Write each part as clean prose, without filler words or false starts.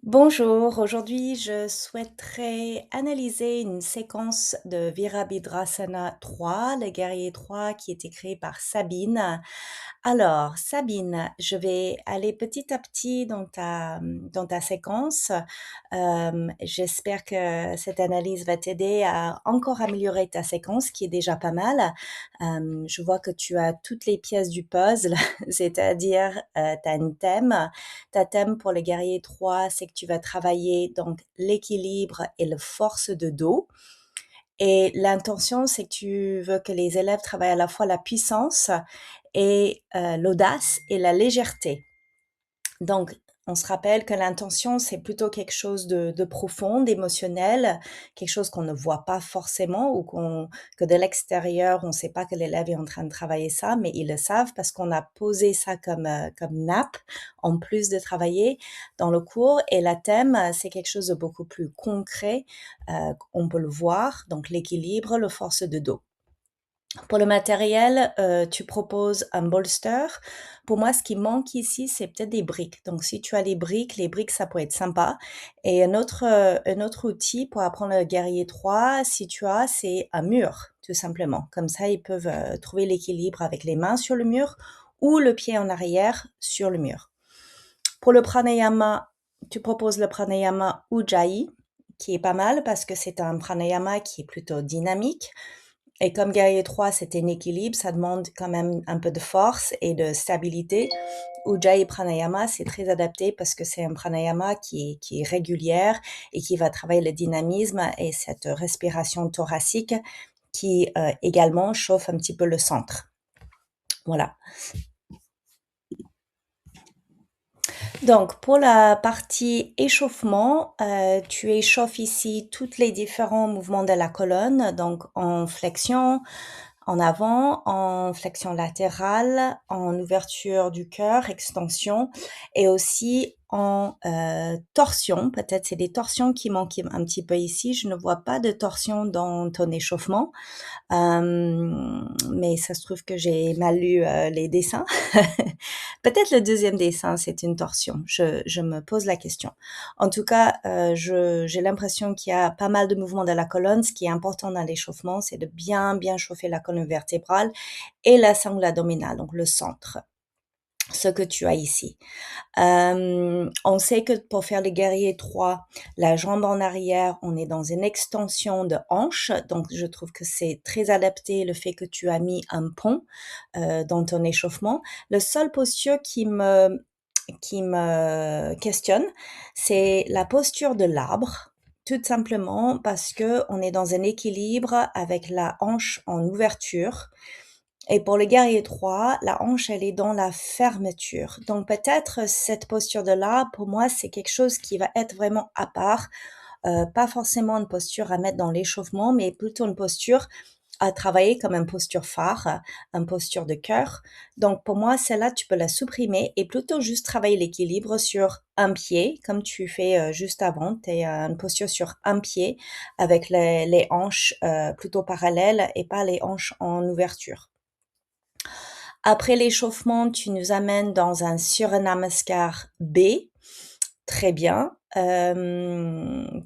Bonjour, aujourd'hui je souhaiterais analyser une séquence de Virabhadrasana 3, le guerrier 3 qui a été créé par Sabine. Alors Sabine, je vais aller petit à petit dans ta séquence. J'espère que cette analyse va t'aider à encore améliorer ta séquence qui est déjà pas mal. Je vois que tu as toutes les pièces du puzzle, c'est-à-dire tu as un thème. Ta thème pour le guerrier 3, c'est que tu vas travailler donc l'équilibre et la force de dos. Et l'intention, c'est que tu veux que les élèves travaillent à la fois la puissance et l'audace et la légèreté. Donc, on se rappelle que l'intention, c'est plutôt quelque chose de profond, d'émotionnel, quelque chose qu'on ne voit pas forcément ou que de l'extérieur, on ne sait pas que l'élève est en train de travailler ça, mais ils le savent parce qu'on a posé ça comme nappe, en plus de travailler dans le cours. Et la thème, c'est quelque chose de beaucoup plus concret, on peut le voir, donc l'équilibre, la force de dos. Pour le matériel, tu proposes un bolster. Pour moi, ce qui manque ici, c'est peut-être des briques. Donc si tu as des briques, les briques, ça pourrait être sympa. Et un autre outil pour apprendre le guerrier 3, si tu as, c'est un mur, tout simplement. Comme ça, ils peuvent trouver l'équilibre avec les mains sur le mur ou le pied en arrière sur le mur. Pour le pranayama, tu proposes le pranayama Ujjayi, qui est pas mal parce que c'est un pranayama qui est plutôt dynamique. Et comme guerrier 3, c'est un équilibre, ça demande quand même un peu de force et de stabilité. Ujjayi Pranayama, c'est très adapté parce que c'est un pranayama qui est régulière et qui va travailler le dynamisme et cette respiration thoracique qui également chauffe un petit peu le centre. Voilà. Donc, pour la partie échauffement, tu échauffes ici tous les différents mouvements de la colonne, donc en flexion, en avant, en flexion latérale, en ouverture du cœur, extension, et aussi en torsion. Peut-être c'est des torsions qui manquent un petit peu ici. Je ne vois pas de torsion dans ton échauffement. Mais ça se trouve que j'ai mal lu les dessins. Peut-être le deuxième dessin, c'est une torsion. Je me pose la question. En tout cas, j'ai l'impression qu'il y a pas mal de mouvements de la colonne. Ce qui est important dans l'échauffement, c'est de bien chauffer la colonne vertébrale et la sangle abdominale, donc le centre, ce que tu as ici. On sait que pour faire le guerrier 3, la jambe en arrière, on est dans une extension de hanche. Donc, je trouve que c'est très adapté le fait que tu as mis un pont dans ton échauffement. Le seul posture qui me questionne, c'est la posture de l'arbre. Tout simplement parce que on est dans un équilibre avec la hanche en ouverture. Et pour le guerrier 3, la hanche, elle est dans la fermeture. Donc peut-être cette posture de là, pour moi, c'est quelque chose qui va être vraiment à part. Pas forcément une posture à mettre dans l'échauffement, mais plutôt une posture à travailler comme une posture phare, une posture de cœur. Donc pour moi, celle-là, tu peux la supprimer et plutôt juste travailler l'équilibre sur un pied, comme tu fais juste avant. Tu es une posture sur un pied avec les hanches plutôt parallèles et pas les hanches en ouverture. Après l'échauffement, tu nous amènes dans un Surya Namaskar B. Très bien.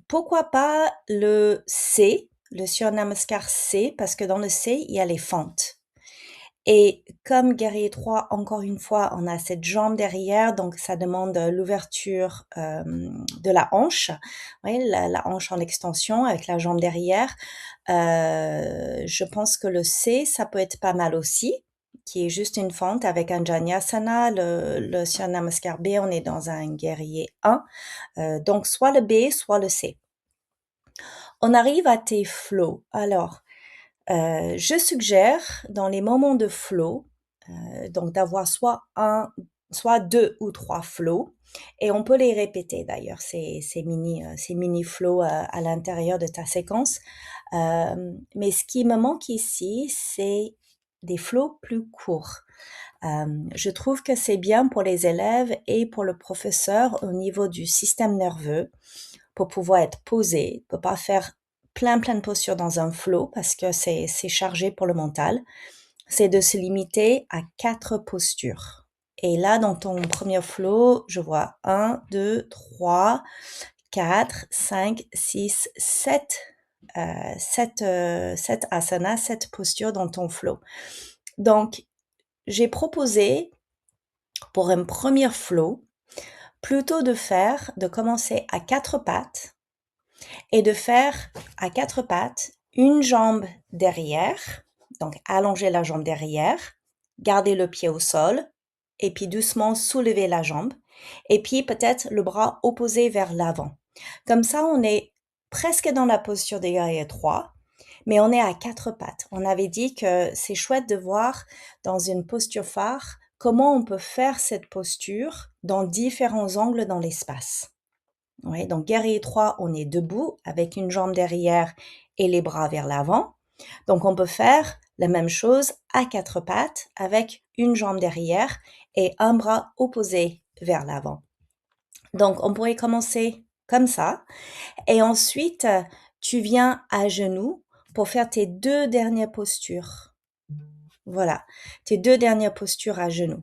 Pourquoi pas le C, le Surya Namaskar C, parce que dans le C, il y a les fentes. Et comme guerrier 3, encore une fois, on a cette jambe derrière, donc ça demande l'ouverture de la hanche, oui, la hanche en extension avec la jambe derrière. Je pense que le C, ça peut être pas mal aussi, qui est juste une fente avec un Janyasana. Le Surya Namaskar B, on est dans un guerrier 1. Donc soit le B, soit le C. On arrive à tes flows. Alors, je suggère dans les moments de flow, donc d'avoir soit 2 ou 3 flows et on peut les répéter d'ailleurs ces mini flows, à l'intérieur de ta séquence. Mais ce qui me manque ici, c'est des flows plus courts. Je trouve que c'est bien pour les élèves et pour le professeur au niveau du système nerveux pour pouvoir être posé, pour pas faire plein de postures dans un flow parce que c'est chargé pour le mental. C'est de se limiter à 4 postures. Et là, dans ton premier flow, je vois 1, 2, 3, 4, 5, 6, 7, 7 asanas, 7 postures dans ton flow. Donc, j'ai proposé pour un premier flow, plutôt de commencer à 4 pattes et de faire à 4 pattes une jambe derrière, donc allonger la jambe derrière, garder le pied au sol et puis doucement soulever la jambe et puis peut-être le bras opposé vers l'avant. Comme ça, on est presque dans la posture des guerriers 3, mais on est à 4 pattes. On avait dit que c'est chouette de voir dans une posture phare comment on peut faire cette posture dans différents angles dans l'espace. Ouais, donc guerrier 3, on est debout avec une jambe derrière et les bras vers l'avant. Donc on peut faire la même chose à 4 pattes avec une jambe derrière et un bras opposé vers l'avant. Donc on pourrait commencer comme ça et ensuite tu viens à genoux pour faire tes 2 dernières postures. Voilà, tes 2 dernières postures à genoux.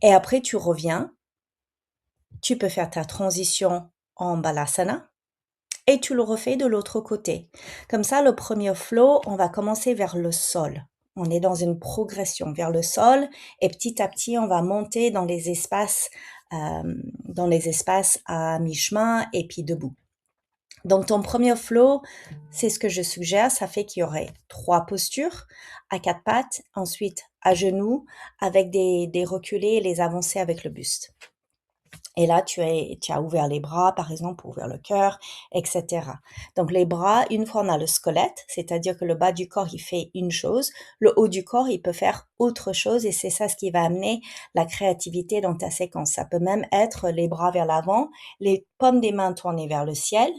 Et après tu reviens, tu peux faire ta transition en balasana et tu le refais de l'autre côté. Comme ça, le premier flow, on va commencer vers le sol. On est dans une progression vers le sol et petit à petit, on va monter dans les espaces à mi-chemin et puis debout. Donc, ton premier flow, c'est ce que je suggère. Ça fait qu'il y aurait 3 postures à 4 pattes, ensuite à genoux avec des reculés et les avancées avec le buste. Et là, tu as ouvert les bras, par exemple, pour ouvrir le cœur, etc. Donc, les bras, une fois on a le squelette, c'est-à-dire que le bas du corps, il fait une chose, le haut du corps, il peut faire autre chose, et c'est ça ce qui va amener la créativité dans ta séquence. Ça peut même être les bras vers l'avant, les paumes des mains tournées vers le ciel.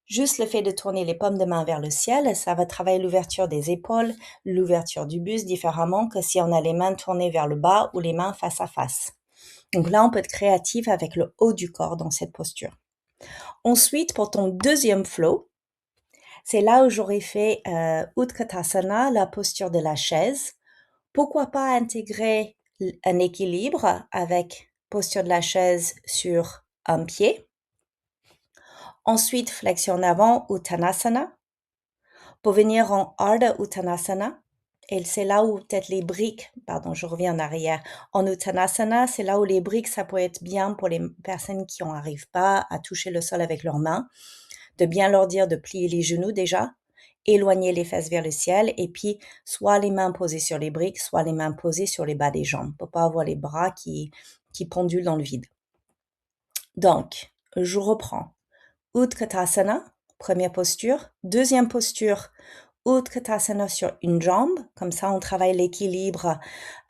Juste le fait de tourner les paumes de main vers le ciel, ça va travailler l'ouverture des épaules, l'ouverture du buste différemment que si on a les mains tournées vers le bas ou les mains face à face. Donc là, on peut être créatif avec le haut du corps dans cette posture. Ensuite, pour ton deuxième flow, c'est là où j'aurais fait Utkatasana, la posture de la chaise. Pourquoi pas intégrer un équilibre avec posture de la chaise sur un pied. Ensuite, flexion avant, Uttanasana. Pour venir en Ardha Uttanasana, et c'est là où peut-être les briques, pardon, je reviens en arrière. En Uttanasana, c'est là où les briques, ça peut être bien pour les personnes qui n'arrivent pas à toucher le sol avec leurs mains, de bien leur dire de plier les genoux déjà, éloigner les fesses vers le ciel, et puis soit les mains posées sur les briques, soit les mains posées sur les bas des jambes, pour pas avoir les bras qui pendulent dans le vide. Donc, je reprends. Utkatasana, première posture. Deuxième posture, Utkatasana sur une jambe. Comme ça, on travaille l'équilibre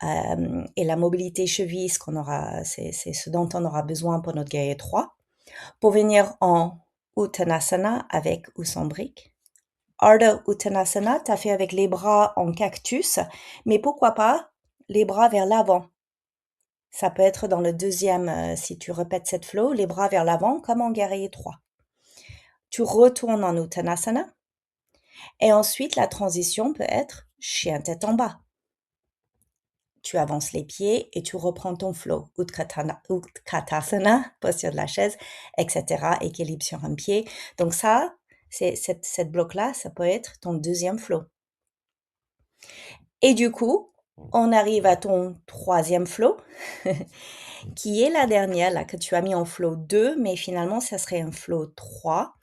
et la mobilité cheville, c'est ce dont on aura besoin pour notre guerrier 3. Pour venir en Uttanasana avec ou sans brique. Ardha Uttanasana, tu as fait avec les bras en cactus, mais pourquoi pas les bras vers l'avant. Ça peut être dans le deuxième, si tu répètes cette flow, les bras vers l'avant comme en guerrier 3. Tu retournes en Uttanasana. Et ensuite, la transition peut être chien tête en bas. Tu avances les pieds et tu reprends ton flow. Utkatasana, posture de la chaise, etc. Équilibre sur un pied. Donc ça, cette bloc-là, ça peut être ton deuxième flow. Et du coup, on arrive à ton troisième flow, qui est la dernière, là, que tu as mis en flow 2, mais finalement, ça serait un flow 3.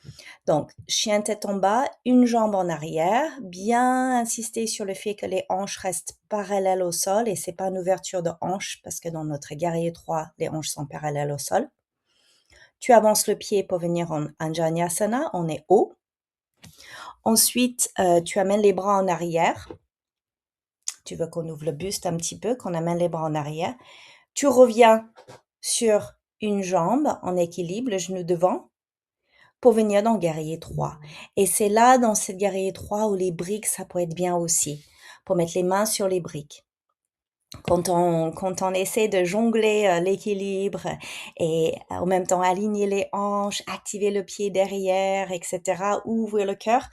Donc, chien tête en bas, une jambe en arrière, bien insister sur le fait que les hanches restent parallèles au sol, et c'est pas une ouverture de hanches, parce que dans notre guerrier 3, les hanches sont parallèles au sol. Tu avances le pied pour venir en Anjaneyasana, on est haut. Ensuite, tu amènes les bras en arrière. Tu veux qu'on ouvre le buste un petit peu, qu'on amène les bras en arrière. Tu reviens sur une jambe en équilibre, le genou devant, pour venir dans guerrier 3. Et c'est là, dans cette guerrier 3, où les briques, ça peut être bien aussi, pour mettre les mains sur les briques. Quand on essaie de jongler l'équilibre et en même temps aligner les hanches, activer le pied derrière, etc., ouvrir le cœur,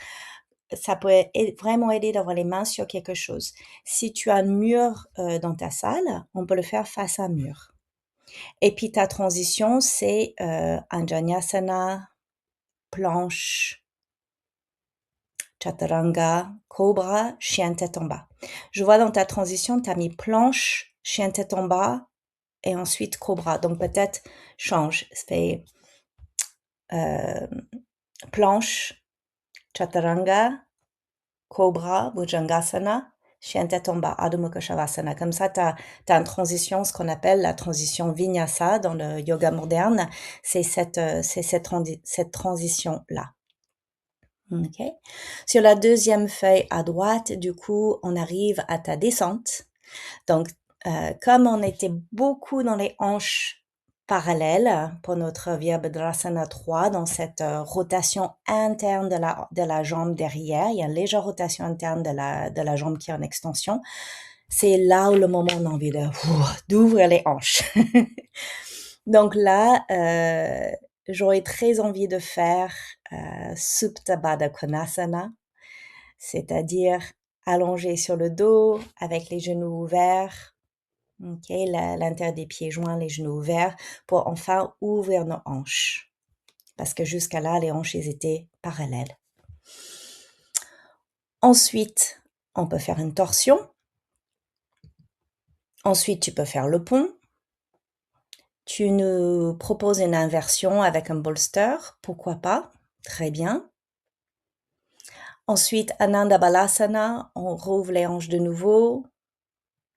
ça peut vraiment aider d'avoir les mains sur quelque chose. Si tu as un mur dans ta salle, on peut le faire face à un mur. Et puis ta transition, c'est Anjaneyasana, planche, chaturanga, cobra, chien tête en bas. Je vois dans ta transition, tu as mis planche, chien tête en bas et ensuite cobra. Donc peut-être change. Fais planche, chaturanga, cobra, bhujangasana, chien tête en bas, Adho Mukha Shavasana. Comme ça, tu as une transition, ce qu'on appelle la transition vinyasa dans le yoga moderne. C'est cette transition-là. OK. Sur la deuxième feuille à droite, du coup, on arrive à ta descente. Donc, comme on était beaucoup dans les hanches parallèles pour notre Virabhadrasana 3, dans cette rotation interne de la jambe derrière, il y a une légère rotation interne de la jambe qui est en extension. C'est là où le moment on a envie d'ouvrir les hanches. Donc là, j'aurais très envie de faire Supta Baddha Konasana, c'est-à-dire allongé sur le dos avec les genoux ouverts, okay, l'intérieur des pieds joints, les genoux ouverts, pour enfin ouvrir nos hanches. Parce que jusqu'à là, les hanches étaient parallèles. Ensuite, on peut faire une torsion. Ensuite, tu peux faire le pont. Tu nous proposes une inversion avec un bolster, pourquoi pas? Très bien. Ensuite, Ananda Balasana, on rouvre les hanches de nouveau.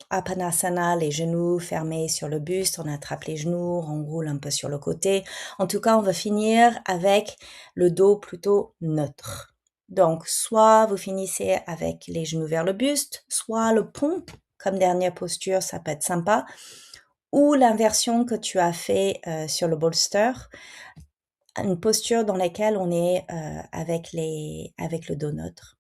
Apanasana, les genoux fermés sur le buste, on attrape les genoux, on roule un peu sur le côté. En tout cas, on va finir avec le dos plutôt neutre. Donc, soit vous finissez avec les genoux vers le buste, soit le pont, comme dernière posture, ça peut être sympa, ou l'inversion que tu as fait sur le bolster, une posture dans laquelle on est avec le dos neutre.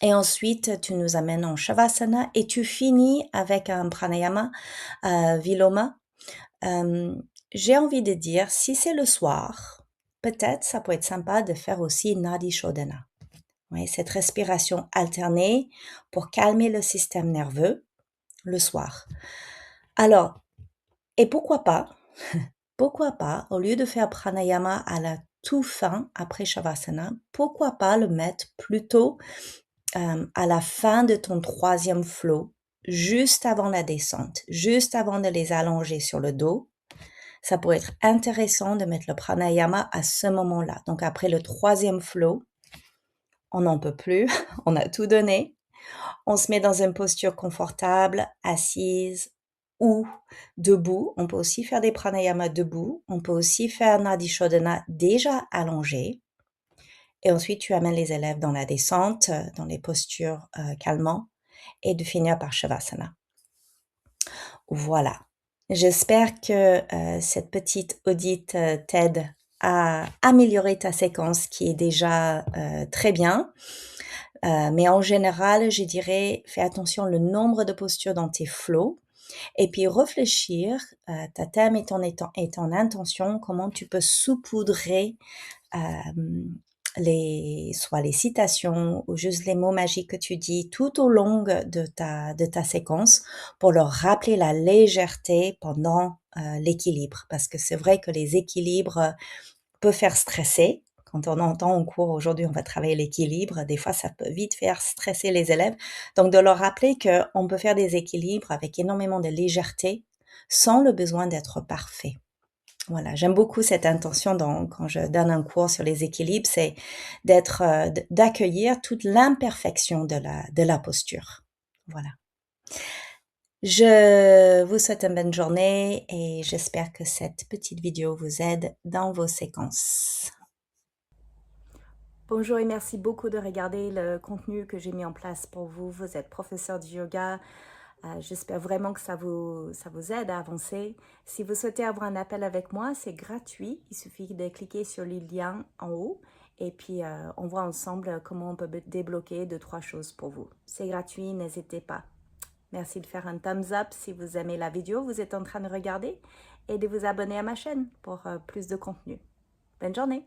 Et ensuite, tu nous amènes en Shavasana et tu finis avec un pranayama, Viloma. J'ai envie de dire, si c'est le soir, peut-être ça peut être sympa de faire aussi Nadi Shodhana. Oui, cette respiration alternée pour calmer le système nerveux le soir. Alors, et pourquoi pas, au lieu de faire pranayama à la toute fin, après Shavasana, pourquoi pas le mettre plutôt à la fin de ton troisième flow, juste avant la descente, juste avant de les allonger sur le dos. Ça pourrait être intéressant de mettre le pranayama à ce moment-là. Donc après le troisième flow, on n'en peut plus, on a tout donné. On se met dans une posture confortable, assise ou debout. On peut aussi faire des pranayamas debout. On peut aussi faire Nadi Shodhana déjà allongé. Et ensuite, tu amènes les élèves dans la descente, dans les postures calmantes, et de finir par Shavasana. Voilà. J'espère que cette petite audite t'aide à améliorer ta séquence qui est déjà très bien. Mais en général, je dirais, fais attention au nombre de postures dans tes flows. Et puis réfléchir, ta thème et ton intention, comment tu peux saupoudrer soit les citations ou juste les mots magiques que tu dis tout au long de ta séquence pour leur rappeler la légèreté pendant l'équilibre. Parce que c'est vrai que les équilibres peuvent faire stresser. Quand on entend en cours, aujourd'hui, on va travailler l'équilibre, des fois, ça peut vite faire stresser les élèves. Donc, de leur rappeler qu'on peut faire des équilibres avec énormément de légèreté sans le besoin d'être parfait. Voilà, j'aime beaucoup cette intention quand je donne un cours sur les équilibres, c'est d'accueillir toute l'imperfection de la posture. Voilà. Je vous souhaite une bonne journée et j'espère que cette petite vidéo vous aide dans vos séquences. Bonjour et merci beaucoup de regarder le contenu que j'ai mis en place pour vous. Vous êtes professeur de yoga. J'espère vraiment que ça vous aide à avancer. Si vous souhaitez avoir un appel avec moi, c'est gratuit. Il suffit de cliquer sur le lien en haut et puis on voit ensemble comment on peut débloquer 2-3 choses pour vous. C'est gratuit, n'hésitez pas. Merci de faire un thumbs up si vous aimez la vidéo, vous êtes en train de regarder et de vous abonner à ma chaîne pour plus de contenu. Bonne journée!